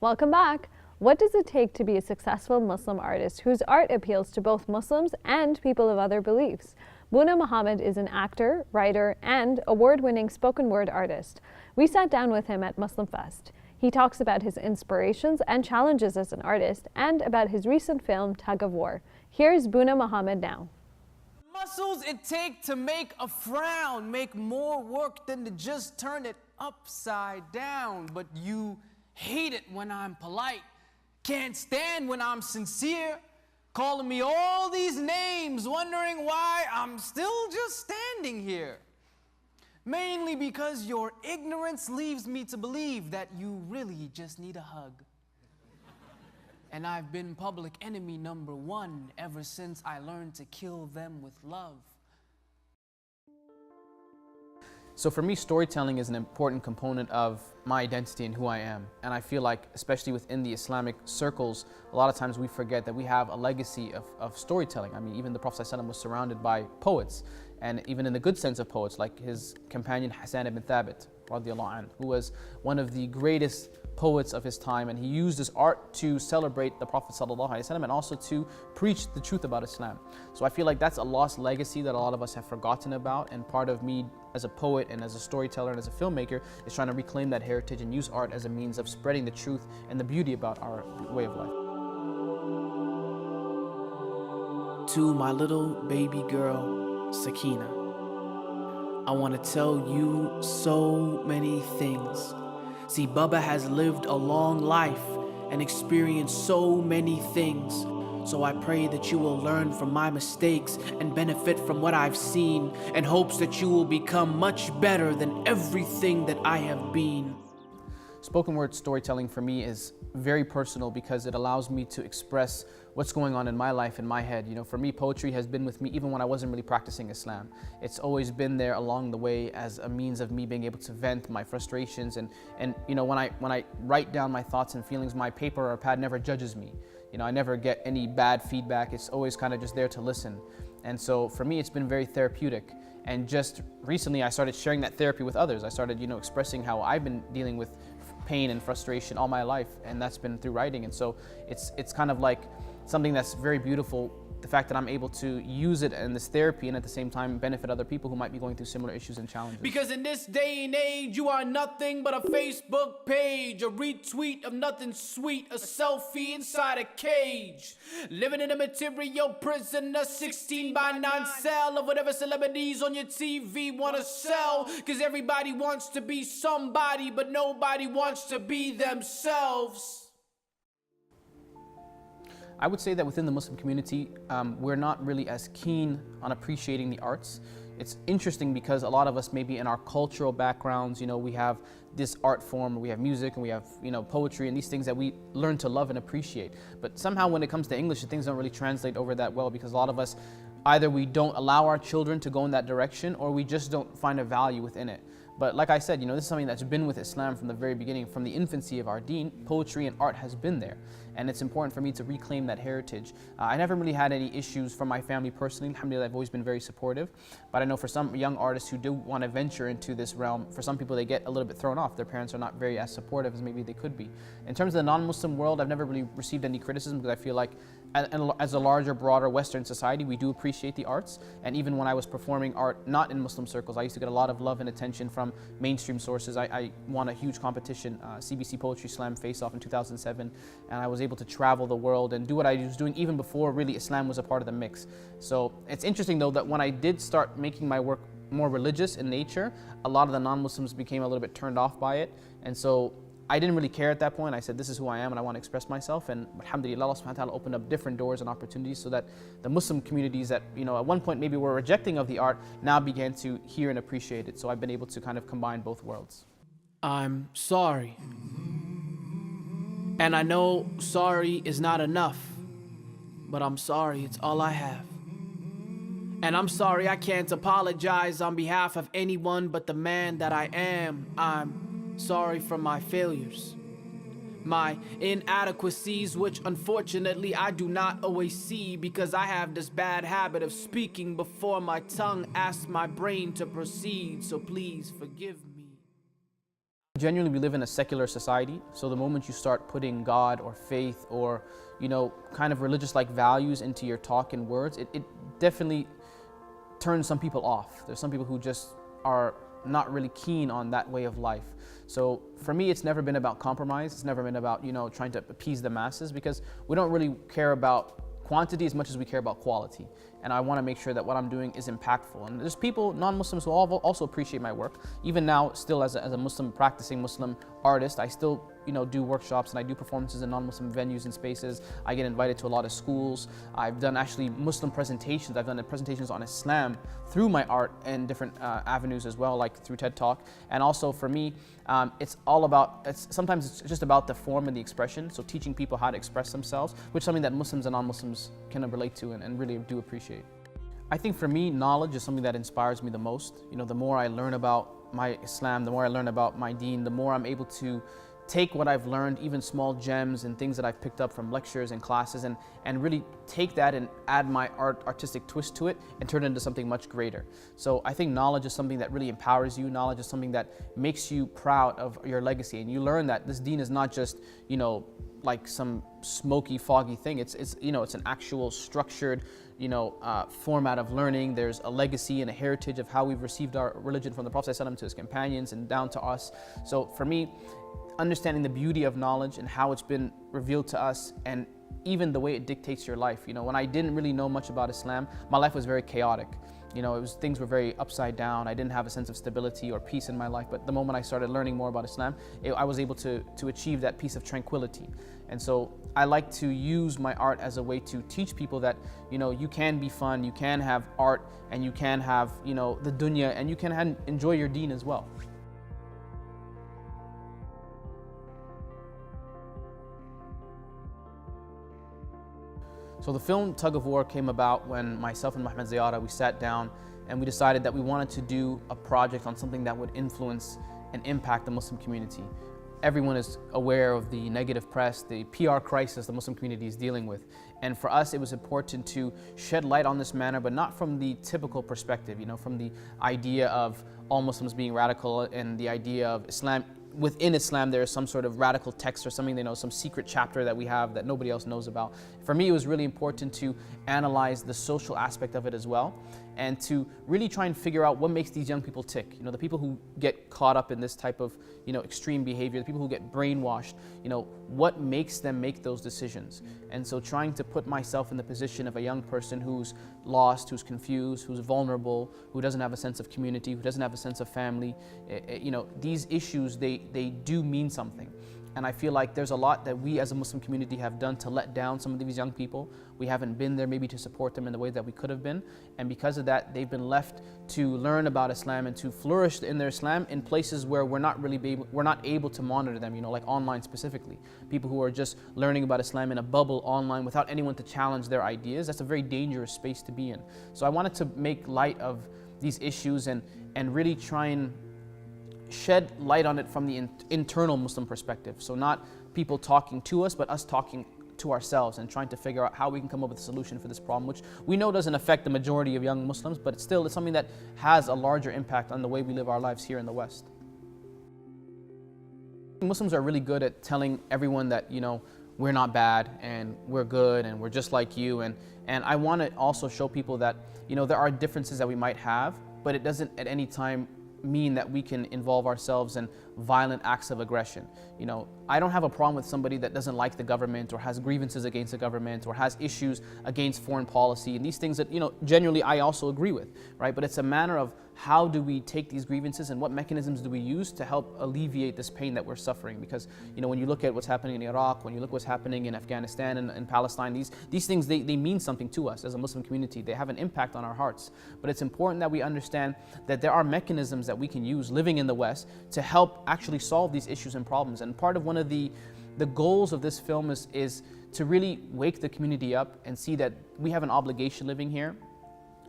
Welcome back. What does it take to be a successful Muslim artist whose art appeals to both Muslims and people of other beliefs? Boona Mohammed is an actor, writer, and award-winning spoken word artist. We sat down with him at Muslim Fest. He talks about his inspirations and challenges as an artist and about his recent film, Tug of War. Here's Boona Mohammed now. Muscles it take to make a frown, make more work than to just turn it upside down. But you hate it when I'm polite, can't stand when I'm sincere, calling me all these names, wondering why I'm still just standing here. Mainly because your ignorance leaves me to believe that you really just need a hug. And I've been public enemy #1 ever since I learned to kill them with love. So for me, storytelling is an important component of my identity and who I am. And I feel like, especially within the Islamic circles, a lot of times we forget that we have a legacy of storytelling. I mean, even the Prophet ﷺ was surrounded by poets, and even in the good sense of poets, like his companion Hassan ibn Thabit, radiallahu anh, who was one of the greatest poets of his time, and he used his art to celebrate the Prophet ﷺ and also to preach the truth about Islam. So I feel like that's a lost legacy that a lot of us have forgotten about, and part of me as a poet and as a storyteller and as a filmmaker is trying to reclaim that heritage and use art as a means of spreading the truth and the beauty about our way of life. To my little baby girl, Sakina, I want to tell you so many things. See, Bubba has lived a long life and experienced so many things. So I pray that you will learn from my mistakes and benefit from what I've seen, in hopes that you will become much better than everything that I have been. Spoken word storytelling for me is very personal because it allows me to express what's going on in my life, in my head. You know, for me, poetry has been with me even when I wasn't really practicing Islam. It's always been there along the way as a means of me being able to vent my frustrations. And you know, when I write down my thoughts and feelings, my paper or pad never judges me. You know, I never get any bad feedback. It's always kind of just there to listen. And so for me, it's been very therapeutic. And just recently, I started sharing that therapy with others. I started, you know, expressing how I've been dealing with pain and frustration all my life, and that's been through writing. And so it's kind of like something that's very beautiful, the fact that I'm able to use it in this therapy and at the same time benefit other people who might be going through similar issues and challenges. Because in this day and age, you are nothing but a Facebook page, a retweet of nothing sweet, a selfie inside a cage, living in a material prison, a 16:9 cell of whatever celebrities on your TV want to sell. Because everybody wants to be somebody, but nobody wants to be themselves. I would say that within the Muslim community, we're not really as keen on appreciating the arts. It's interesting because a lot of us, maybe in our cultural backgrounds, you know, we have this art form, we have music, and we have, you know, poetry and these things that we learn to love and appreciate. But somehow when it comes to English, things don't really translate over that well, because a lot of us, either we don't allow our children to go in that direction, or we just don't find a value within it. But like I said, you know, this is something that's been with Islam from the very beginning, from the infancy of our deen. Poetry and art has been there. And it's important for me to reclaim that heritage. I never really had any issues from my family personally. Alhamdulillah, I've always been very supportive. But I know for some young artists who do want to venture into this realm, for some people they get a little bit thrown off. Their parents are not very as supportive as maybe they could be. In terms of the non-Muslim world, I've never really received any criticism, because I feel like as a larger, broader Western society, we do appreciate the arts. And even when I was performing art not in Muslim circles, I used to get a lot of love and attention from mainstream sources. I won a huge competition, CBC Poetry Slam Face-Off in 2007, and I was able to travel the world and do what I was doing even before really Islam was a part of the mix. So it's interesting though that when I did start making my work more religious in nature, a lot of the non-Muslims became a little bit turned off by it. And so I didn't really care at that point. I said, this is who I am and I want to express myself. And alhamdulillah, Allah subhanahu wa ta'ala opened up different doors and opportunities so that the Muslim communities that, you know, at one point maybe were rejecting of the art, now began to hear and appreciate it. So I've been able to kind of combine both worlds. I'm sorry. And I know sorry is not enough, but I'm sorry, it's all I have. And I'm sorry I can't apologize on behalf of anyone but the man that I am. I'm sorry for my failures, my inadequacies, which unfortunately I do not always see, because I have this bad habit of speaking before my tongue asks my brain to proceed. So please forgive me. Genuinely, we live in a secular society, so the moment you start putting God or faith or, kind of religious-like values into your talk and words, it definitely turns some people off. There's some people who just are not really keen on that way of life. So for me, it's never been about compromise. It's never been about, trying to appease the masses, because we don't really care about quantity as much as we care about quality. And I want to make sure that what I'm doing is impactful. And there's people, non-Muslims, who also appreciate my work. Even now, still as a Muslim, practicing Muslim artist, I still do workshops and I do performances in non-Muslim venues and spaces. I get invited to a lot of schools. I've done actually Muslim presentations. I've done presentations on Islam through my art and different avenues as well, like through TED Talk. And also for me, sometimes it's just about the form and the expression. So teaching people how to express themselves, which is something that Muslims and non-Muslims can relate to and really do appreciate. I think for me, knowledge is something that inspires me the most. The more I learn about my Islam, the more I learn about my deen, the more I'm able to take what I've learned, even small gems and things that I've picked up from lectures and classes, and really take that and add my artistic twist to it and turn it into something much greater. So I think knowledge is something that really empowers you. Knowledge is something that makes you proud of your legacy, and you learn that this deen is not just, like some smoky, foggy thing. It's an actual structured, format of learning. There's a legacy and a heritage of how we've received our religion from the Prophet ﷺ to his companions and down to us. So for me, understanding the beauty of knowledge and how it's been revealed to us, and even the way it dictates your life. When I didn't really know much about Islam, my life was very chaotic. Things were very upside down. I didn't have a sense of stability or peace in my life. But the moment I started learning more about Islam, I was able to achieve that peace of tranquility. And so I like to use my art as a way to teach people that, you can be fun, you can have art, and you can have, the dunya, and you can enjoy your deen as well. So the film Tug of War came about when myself and Mohammed Ziyara, we sat down and we decided that we wanted to do a project on something that would influence and impact the Muslim community. Everyone is aware of the negative press, the PR crisis the Muslim community is dealing with. And for us, it was important to shed light on this matter, but not from the typical perspective, from the idea of all Muslims being radical and the idea of Islam. Within Islam, there is some sort of radical text or something, some secret chapter that we have that nobody else knows about. For me, it was really important to analyze the social aspect of it as well, and to really try and figure out what makes these young people tick. The people who get caught up in this type of, extreme behavior, the people who get brainwashed, what makes them make those decisions. And so trying to put myself in the position of a young person who's lost, who's confused, who's vulnerable, who doesn't have a sense of community, who doesn't have a sense of family, these issues, they do mean something. And I feel like there's a lot that we as a Muslim community have done to let down some of these young people. We haven't been there maybe to support them in the way that we could have been. And because of that, they've been left to learn about Islam and to flourish in their Islam in places where we're not able to monitor them, like online specifically. People who are just learning about Islam in a bubble online without anyone to challenge their ideas, that's a very dangerous space to be in. So I wanted to make light of these issues and really try and shed light on it from the internal Muslim perspective. So not people talking to us, but us talking to ourselves and trying to figure out how we can come up with a solution for this problem, which we know doesn't affect the majority of young Muslims, but it's something that has a larger impact on the way we live our lives here in the West. Muslims are really good at telling everyone that, we're not bad and we're good and we're just like you. And I want to also show people that, there are differences that we might have, but it doesn't at any time mean that we can involve ourselves in violent acts of aggression. I don't have a problem with somebody that doesn't like the government or has grievances against the government or has issues against foreign policy and these things that, genuinely I also agree with, right? But it's a matter of how do we take these grievances and what mechanisms do we use to help alleviate this pain that we're suffering? Because, when you look at what's happening in Iraq, when you look what's happening in Afghanistan and Palestine, these things, they mean something to us as a Muslim community. They have an impact on our hearts. But it's important that we understand that there are mechanisms that we can use living in the West to help actually solve these issues and problems. And part of one of the goals of this film is to really wake the community up and see that we have an obligation living here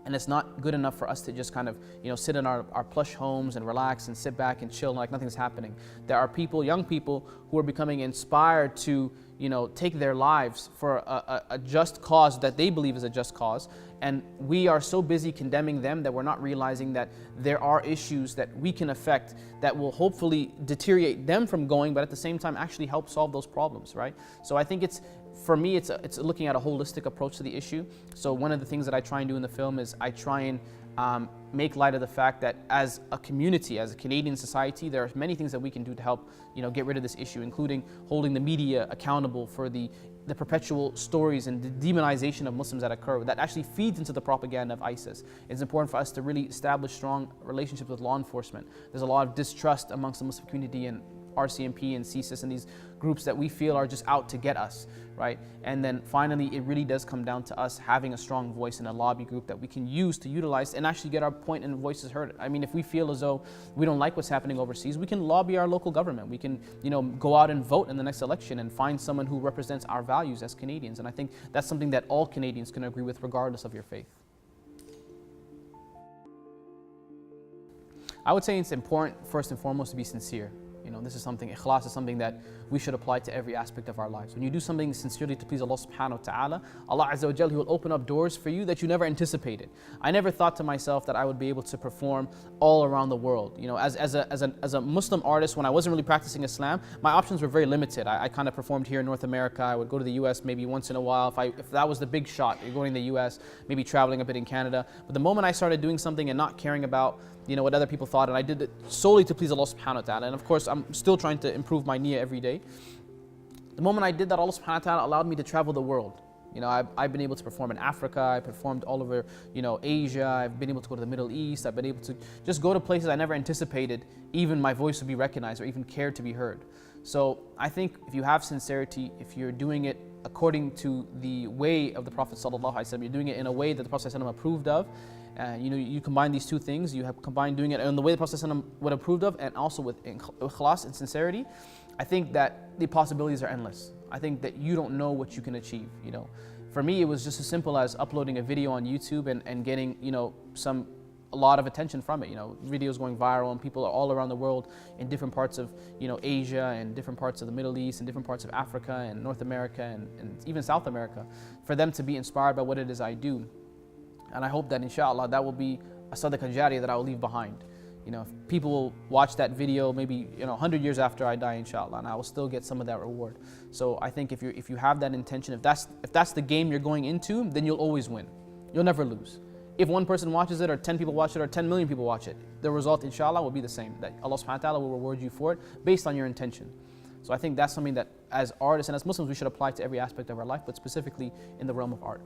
And it's not good enough for us to just kind of, sit in our plush homes and relax and sit back and chill like nothing's happening. There are people, young people, who are becoming inspired to, take their lives for a just cause that they believe is a just cause. And we are so busy condemning them that we're not realizing that there are issues that we can affect that will hopefully deteriorate them from going, but at the same time actually help solve those problems, right? So I think for me, it's looking at a holistic approach to the issue. So one of the things that I try and do in the film is I try and make light of the fact that as a community, as a Canadian society, there are many things that we can do to help, get rid of this issue, including holding the media accountable for the perpetual stories and the demonization of Muslims that occur that actually feeds into the propaganda of ISIS. It's important for us to really establish strong relationships with law enforcement. There's a lot of distrust amongst the Muslim community and RCMP and CSIS and these groups that we feel are just out to get us, right? And then finally, it really does come down to us having a strong voice in a lobby group that we can use to utilize and actually get our point and voices heard. I mean, if we feel as though we don't like what's happening overseas, we can lobby our local government. We can, go out and vote in the next election and find someone who represents our values as Canadians. And I think that's something that all Canadians can agree with regardless of your faith. I would say it's important, first and foremost, to be sincere. This is something, ikhlas is something that we should apply to every aspect of our lives. When you do something sincerely to please Allah subhanahu wa ta'ala, Allah Azza wa Jal, He will open up doors for you that you never anticipated. I never thought to myself that I would be able to perform all around the world. As a Muslim artist, when I wasn't really practicing Islam, my options were very limited. I kind of performed here in North America. I would go to the US maybe once in a while. If that was the big shot, you're going to the US, maybe traveling a bit in Canada. But the moment I started doing something and not caring about what other people thought, and I did it solely to please Allah subhanahu wa ta'ala. And of course, I'm still trying to improve my niyyah every day. The moment I did that, Allah subhanahu wa ta'ala allowed me to travel the world. I've been able to perform in Africa, I performed all over, Asia, I've been able to go to the Middle East, I've been able to just go to places I never anticipated even my voice would be recognized or even cared to be heard. So I think if you have sincerity, if you're doing it according to the way of the Prophet sallallahu alaihi wasallam, you're doing it in a way that the Prophet sallallahu alaihi wasallam approved of, you combine these two things, you have combined doing it in the way the Prophet ﷺ would approved of and also with ikhlas and sincerity, I think that the possibilities are endless. I think that you don't know what you can achieve. For me, it was just as simple as uploading a video on YouTube and getting, a lot of attention from it. Videos going viral and people are all around the world in different parts of, Asia and different parts of the Middle East and different parts of Africa and North America and even South America, for them to be inspired by what it is I do. And I hope that inshallah that will be a sadaqah jariyah that I will leave behind. If people will watch that video maybe 100 years after I die, inshallah, and I will still get some of that reward. So I think if you have that intention, if that's the game you're going into, then you'll always win. You'll never lose. If one person watches it or 10 people watch it or 10 million people watch it, the result inshallah will be the same, that Allah subhanahu wa ta'ala will reward you for it based on your intention. So I think that's something that as artists and as Muslims we should apply to every aspect of our life, but specifically in the realm of art.